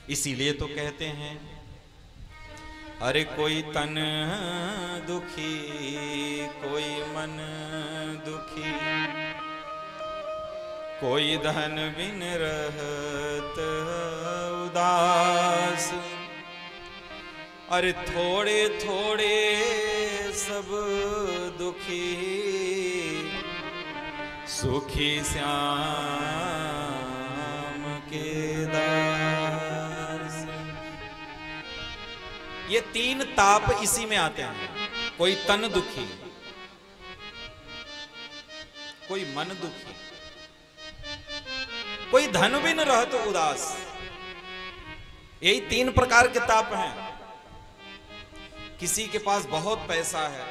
इसीलिए तो कहते हैं, अरे कोई तन दुखी कोई मन दुखी, कोई धन बिन रहत उदास। अरे थोड़े थोड़े सब दुखी, सुखी श्याम के दास। ये तीन ताप इसी में आते हैं। कोई तन दुखी, कोई मन दुखी, कोई धन बिन रहत उदास। यही तीन प्रकार के ताप हैं। किसी के पास बहुत पैसा है,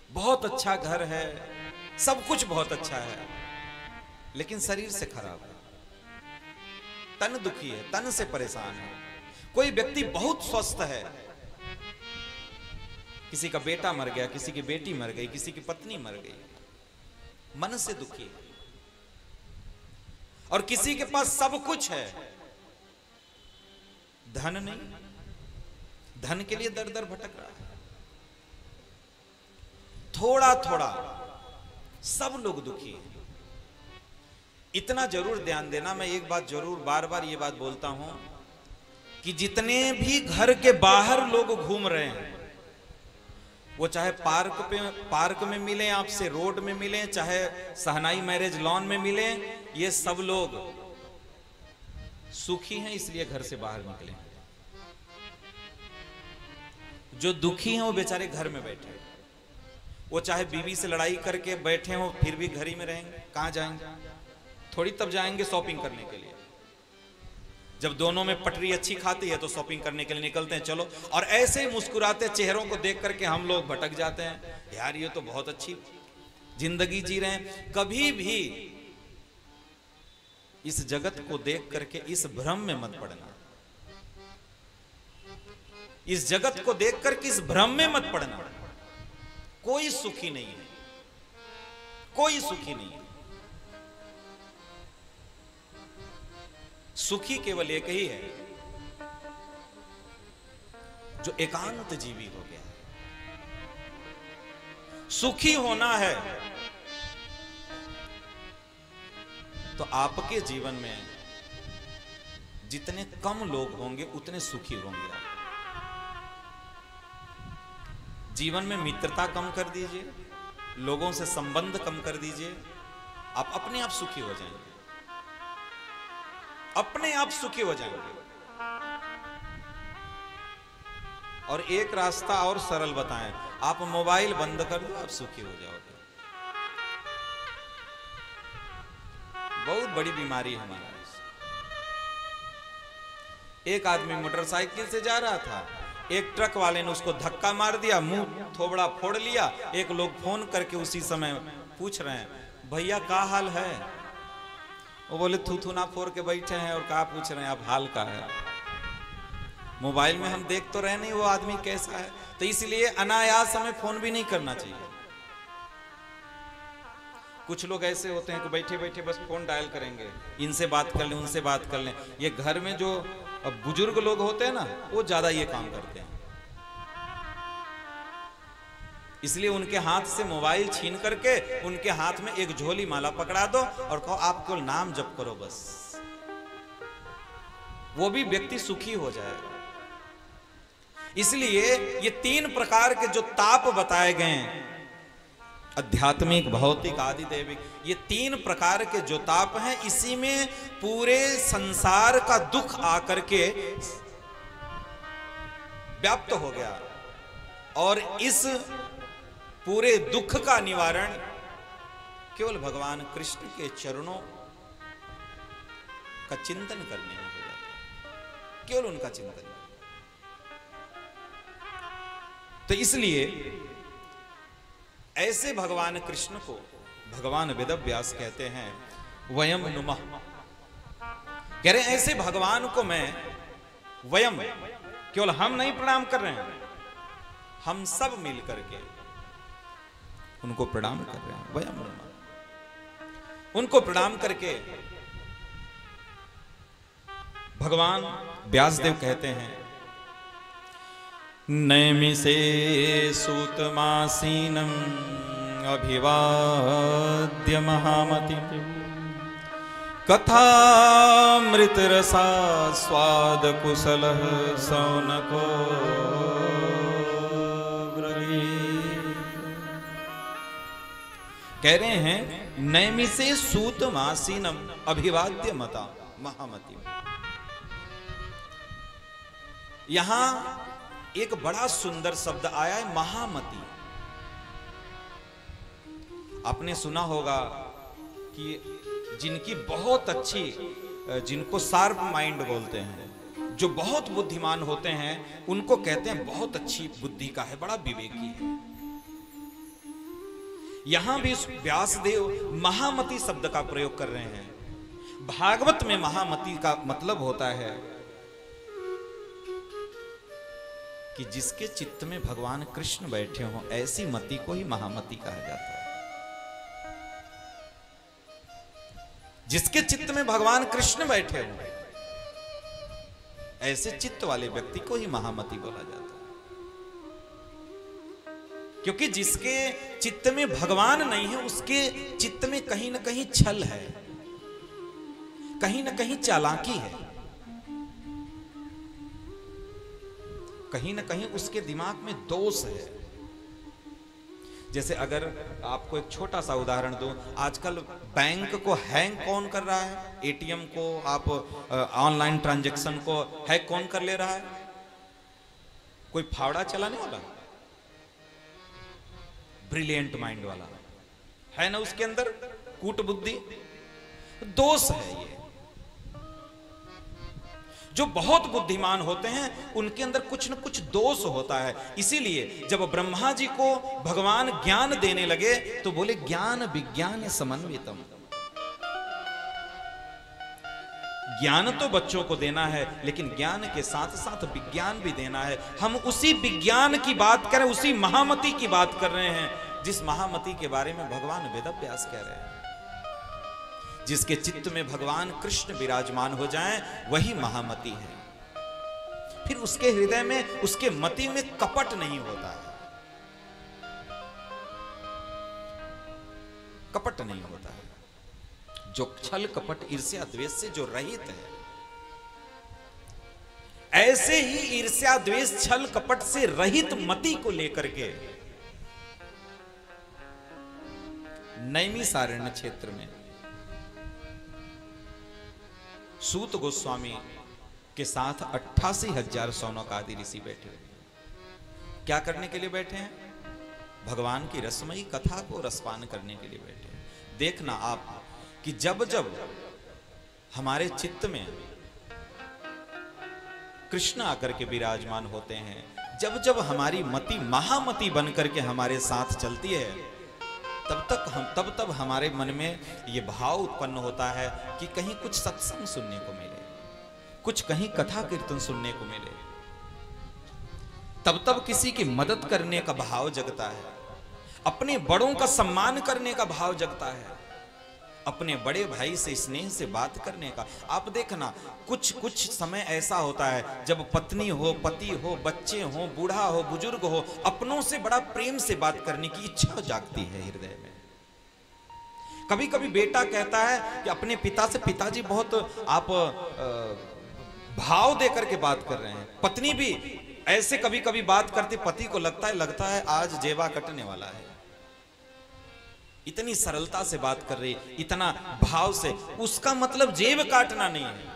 बहुत अच्छा घर है, सब कुछ बहुत अच्छा है, लेकिन शरीर से खराब है, तन दुखी है, तन से परेशान है। कोई व्यक्ति बहुत स्वस्थ है, किसी का बेटा मर गया, किसी की बेटी मर गई, किसी की पत्नी मर गई, मन से दुखी है। और किसी के पास सब कुछ है, धन नहीं, धन के लिए दर दर भटक रहा है। थोड़ा थोड़ा सब लोग दुखी हैं। इतना जरूर ध्यान देना, मैं एक बात जरूर बार बार ये बात बोलता हूं कि जितने भी घर के बाहर लोग घूम रहे हैं, वो चाहे पार्क में मिले आपसे, रोड में मिले, चाहे सहनाई मैरिज लॉन में मिले, ये सब लोग सुखी हैं इसलिए घर से बाहर निकले। जो दुखी हैं वो बेचारे घर में बैठे, वो चाहे बीवी से लड़ाई करके बैठे हो फिर भी घर ही में रहेंगे। कहां जाएंगे? थोड़ी तब जाएंगे शॉपिंग करने के लिए। जब दोनों में पटरी अच्छी खाती है तो शॉपिंग करने के लिए निकलते हैं, चलो। और ऐसे ही मुस्कुराते चेहरों को देख करके हम लोग भटक जाते हैं, यार ये तो बहुत अच्छी जिंदगी जी रहे हैं। कभी भी इस जगत को देख करके इस भ्रम में मत पड़ना, इस जगत को देख करके इस भ्रम में मत पड़ना। कोई सुखी नहीं है, कोई सुखी नहीं है। सुखी केवल एक ही है, जो एकांत जीवी हो गया। सुखी होना है तो आपके जीवन में जितने कम लोग होंगे उतने सुखी होंगे आप। जीवन में मित्रता कम कर दीजिए, लोगों से संबंध कम कर दीजिए, आप अपने आप सुखी हो जाएंगे, अपने आप सुखी हो जाएंगे। और एक रास्ता और सरल बताएं, आप मोबाइल बंद कर दो, आप सुखी हो जाओगे। बहुत बड़ी बीमारी है हमारा। एक आदमी मोटरसाइकिल से जा रहा था, एक ट्रक वाले ने उसको धक्का मार दिया, मुंह थोबड़ा फोड़ लिया। एक लोग फोन करके उसी समय पूछ रहे हैं, भैया क्या हाल है? वो बोले थूथू ना फोड़ के बैठे हैं और क्या पूछ रहे हैं आप, हाल का है। मोबाइल में हम देख तो रहे नहीं वो आदमी कैसा है, तो इसलिए अनायास हमें फोन भी नहीं करना चाहिए। कुछ लोग ऐसे होते हैं कि बैठे बैठे बस फोन डायल करेंगे, इनसे बात कर लें, उनसे बात कर लें। ये घर में जो बुजुर्ग लोग होते हैं ना, वो ज्यादा ये काम करते हैं। इसलिए उनके हाथ से मोबाइल छीन करके उनके हाथ में एक झोली माला पकड़ा दो और कहो आप केवल नाम जप करो बस, वो भी व्यक्ति सुखी हो जाएगा। इसलिए ये तीन प्रकार के जो ताप बताए गए हैं, आध्यात्मिक, भौतिक, आदि दैविक, ये तीन प्रकार के जो ताप हैं, इसी में पूरे संसार का दुख आकर के व्याप्त हो गया। और इस पूरे दुख का निवारण केवल भगवान कृष्ण के चरणों का चिंतन करने में हो जाता है, केवल उनका चिंतन। तो इसलिए ऐसे भगवान कृष्ण को भगवान वेदव्यास कहते हैं वयम नुमः। कह रहे ऐसे भगवान को मैं, वयम केवल हम नहीं प्रणाम कर रहे हैं, हम सब मिलकर के उनको प्रणाम कर रहे हैं। वयम नुमः, उनको प्रणाम करके भगवान व्यासदेव कहते हैं, नैमिषे सूतमासीनम अभिवाद्य महामति कथामृत रसा स्वाद कुशल सौनको कह रहे हैं, नैमिषे सूतमासीनम अभिवाद्य मता महामति। यहां एक बड़ा सुंदर शब्द आया है, महामति। आपने सुना होगा कि जिनकी बहुत अच्छी, जिनको शार्प माइंड बोलते हैं, जो बहुत बुद्धिमान होते हैं, उनको कहते हैं बहुत अच्छी बुद्धि का है, बड़ा विवेकी है। यहां भी व्यासदेव महामति शब्द का प्रयोग कर रहे हैं। भागवत में महामति का मतलब होता है कि जिसके चित्त में भगवान कृष्ण बैठे हों, ऐसी मति को ही महामति कहा जाता है। जिसके चित्त में भगवान कृष्ण बैठे हों, ऐसे चित्त वाले व्यक्ति को ही महामति बोला जाता है। क्योंकि जिसके चित्त में भगवान नहीं है, उसके चित्त में कहीं ना कहीं छल है, कहीं ना कहीं चालाकी है, कहीं ना कहीं उसके दिमाग में दोष है। जैसे अगर आपको एक छोटा सा उदाहरण दूं, आजकल बैंक को हैंग कौन कर रहा है? एटीएम को, आप ऑनलाइन ट्रांजैक्शन को हैक कौन कर ले रहा है? कोई फावड़ा चलाने वाला, ब्रिलियंट माइंड वाला है ना, उसके अंदर कूट बुद्धि, दोष है ये। जो बहुत बुद्धिमान होते हैं उनके अंदर कुछ न कुछ दोष होता है। इसीलिए जब ब्रह्मा जी को भगवान ज्ञान देने लगे तो बोले, ज्ञान विज्ञान समन्वितम। ज्ञान तो बच्चों को देना है, लेकिन ज्ञान के साथ साथ विज्ञान भी देना है। हम उसी विज्ञान की बात करें, उसी महामति की बात कर रहे हैं, जिस महामति के बारे में भगवान वेदव्यास कह रहे हैं। जिसके चित्त में भगवान कृष्ण विराजमान हो जाएं, वही महामति है। फिर उसके हृदय में, उसके मति में कपट नहीं होता है, कपट नहीं होता है। जो छल कपट ईर्ष्या द्वेष से जो रहित है, ऐसे ही ईर्ष्या द्वेष छल कपट से रहित मति को लेकर के नैमिषारण्य क्षेत्र में सूत गोस्वामी के साथ 88,000 शौनक आदि ऋषि बैठे। क्या करने के लिए बैठे हैं? भगवान की रसमयी कथा को रसपान करने के लिए बैठे हैं। देखना आप कि जब जब हमारे चित्त में कृष्ण आकर के विराजमान होते हैं, जब जब हमारी मति महामति बनकर के हमारे साथ चलती है, तब तब हमारे मन में ये भाव उत्पन्न होता है कि कहीं कुछ सत्संग सुनने को मिले, कुछ कहीं कथा कीर्तन सुनने को मिले। तब किसी की मदद करने का भाव जगता है, अपने बड़ों का सम्मान करने का भाव जगता है, अपने बड़े भाई से स्नेह से बात करने का। आप देखना, कुछ समय ऐसा होता है जब पत्नी हो, पति हो, बच्चे हो, बूढ़ा हो, बुजुर्ग हो, अपनों से बड़ा प्रेम से बात करने की इच्छा जागती है हृदय में। कभी कभी बेटा कहता है कि अपने पिता से, पिताजी बहुत आप भाव देकर के बात कर रहे हैं। पत्नी भी ऐसे कभी कभी बात करती, पति को लगता है आज जेवा कटने वाला है। इतनी सरलता से बात कर रही, इतना भाव से, उसका मतलब जेब काटना नहीं है।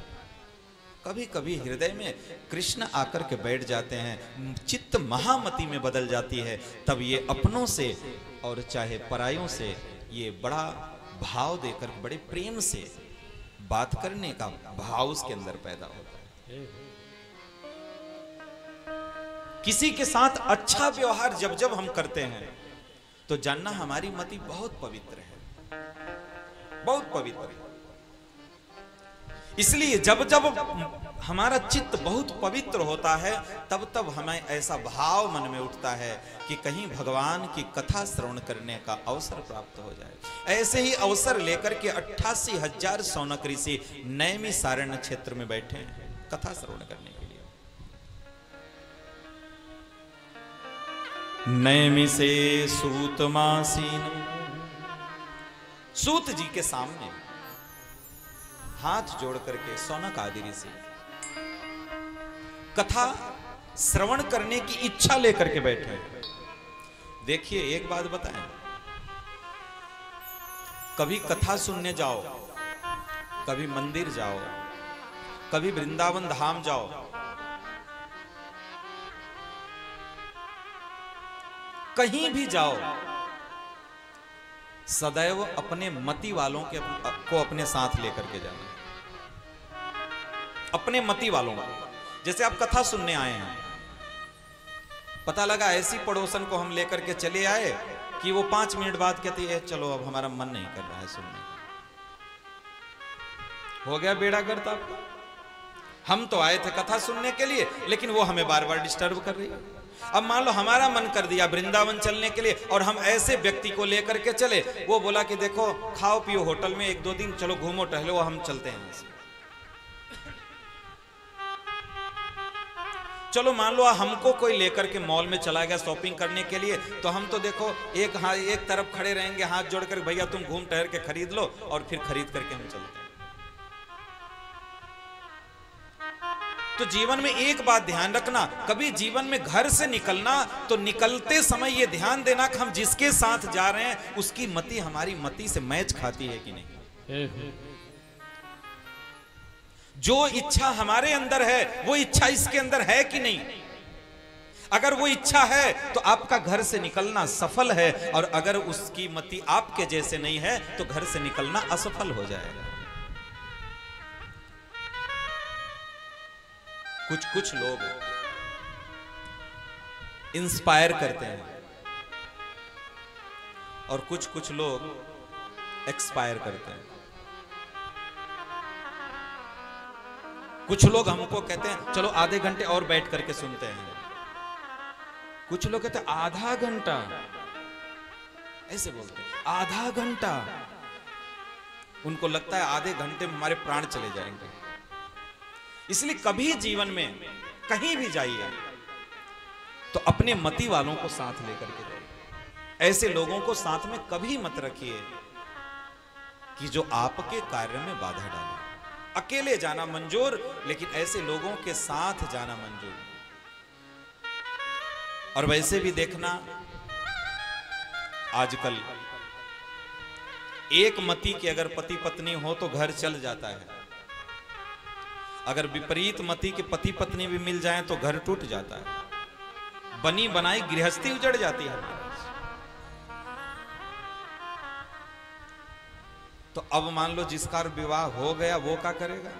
कभी कभी हृदय में कृष्ण आकर के बैठ जाते हैं, चित्त महामति में बदल जाती है, तब ये अपनों से और चाहे परायों से ये बड़ा भाव देकर, बड़े प्रेम से बात करने का भाव उसके अंदर पैदा होता है। किसी के साथ अच्छा व्यवहार जब जब हम करते हैं तो जानना हमारी मति बहुत पवित्र है, बहुत पवित्र है। इसलिए जब जब हमारा चित्त बहुत पवित्र होता है, तब हमें ऐसा भाव मन में उठता है कि कहीं भगवान की कथा श्रवण करने का अवसर प्राप्त हो जाए। ऐसे ही अवसर लेकर के 88,000 शौनक ऋषि नैमिषारण्य क्षेत्र में बैठे हैं। कथा श्रवण करने के लिए। नैमिषे सूतमासीन, सूत जी के सामने हाथ जोड़ करके शौनक आदि ऋषि कथा श्रवण करने की इच्छा लेकर के बैठे। देखिए एक बात बताएं, कभी कथा सुनने जाओ, कभी मंदिर जाओ, कभी वृंदावन धाम जाओ, कहीं भी जाओ, सदैव अपने मति वालों को अपने साथ लेकर के जाना। अपने मति वालों को, जैसे आप कथा सुनने आए हैं, पता लगा ऐसी पड़ोसन को हम लेकर के चले आए कि वो 5 मिनट बाद कहती है चलो अब हमारा मन नहीं कर रहा है सुनने का। हो गया बेड़ा गर्क आपका। हम तो आए थे कथा सुनने के लिए, लेकिन वो हमें बार बार डिस्टर्ब कर रही है। अब मान लो हमारा मन कर दिया वृंदावन चलने के लिए, और हम ऐसे व्यक्ति को लेकर के चले, वो बोला कि देखो खाओ पियो होटल में 1-2 दिन, चलो घूमो टहलो, हम चलते हैं। चलो मान लो हमको कोई लेकर के मॉल में चला गया शॉपिंग करने के लिए, तो हम तो देखो एक तरफ खड़े रहेंगे हाथ जोड़कर, भैया तुम घूम टहर के खरीद लो, और फिर खरीद करके हम चलते हैं। तो जीवन में एक बात ध्यान रखना, कभी जीवन में घर से निकलना तो निकलते समय ये ध्यान देना कि हम जिसके साथ जा रहे हैं उसकी मति हमारी मति से मैच खाती है कि नहीं। जो इच्छा हमारे अंदर है वो इच्छा इसके अंदर है कि नहीं। अगर वो इच्छा है तो आपका घर से निकलना सफल है, और अगर उसकी मति आपके जैसे नहीं है तो घर से निकलना असफल हो जाएगा। कुछ लोग इंस्पायर करते हैं और कुछ लोग एक्सपायर करते हैं। कुछ लोग हमको कहते हैं चलो आधे घंटे और बैठ करके सुनते हैं, कुछ लोग कहते हैं आधा घंटा, ऐसे बोलते हैं आधा घंटा। उनको लगता है आधे घंटे में हमारे प्राण चले जाएंगे। इसलिए कभी जीवन में कहीं भी जाइए तो अपने मति वालों को साथ लेकर के जाइए। ऐसे लोगों को साथ में कभी मत रखिए कि जो आपके कार्य में बाधा डाले। अकेले जाना मंजूर, लेकिन ऐसे लोगों के साथ जाना मंजूर। और वैसे भी देखना, आजकल एक मति के अगर पति पत्नी हो तो घर चल जाता है, अगर विपरीत मति के पति पत्नी भी मिल जाएं तो घर टूट जाता है। बनी बनाई गृहस्थी उजड़ जाती है हमारे। तो अब मान लो जिसका विवाह हो गया वो क्या करेगा?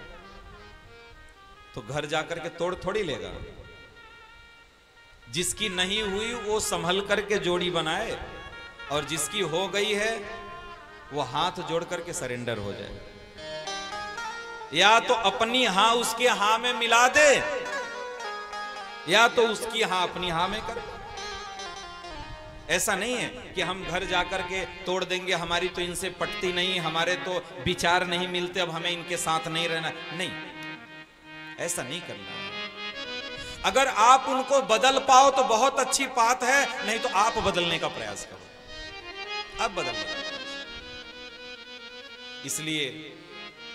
तो घर जाकर के तोड़ थोड़ी लेगा। जिसकी नहीं हुई वो संभल करके जोड़ी बनाए, और जिसकी हो गई है वो हाथ जोड़ करके सरेंडर हो जाए। या तो अपनी हाँ उसके हाँ में मिला दे, या तो उसकी हाँ अपनी हाँ में कर। ऐसा नहीं है कि हम घर जाकर के तोड़ देंगे, हमारी तो इनसे पटती नहीं, हमारे तो विचार नहीं मिलते, अब हमें इनके साथ नहीं रहना। नहीं, ऐसा नहीं करना। अगर आप उनको बदल पाओ तो बहुत अच्छी बात है, नहीं तो आप बदलने का प्रयास करो। आप बदलने का प्रयास। इसलिए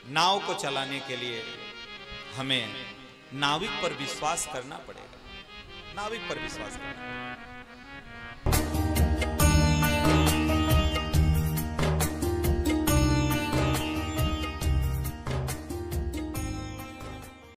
नाव को चलाने के लिए हमें नाविक पर विश्वास करना पड़ेगा। नाविक पर विश्वास करना।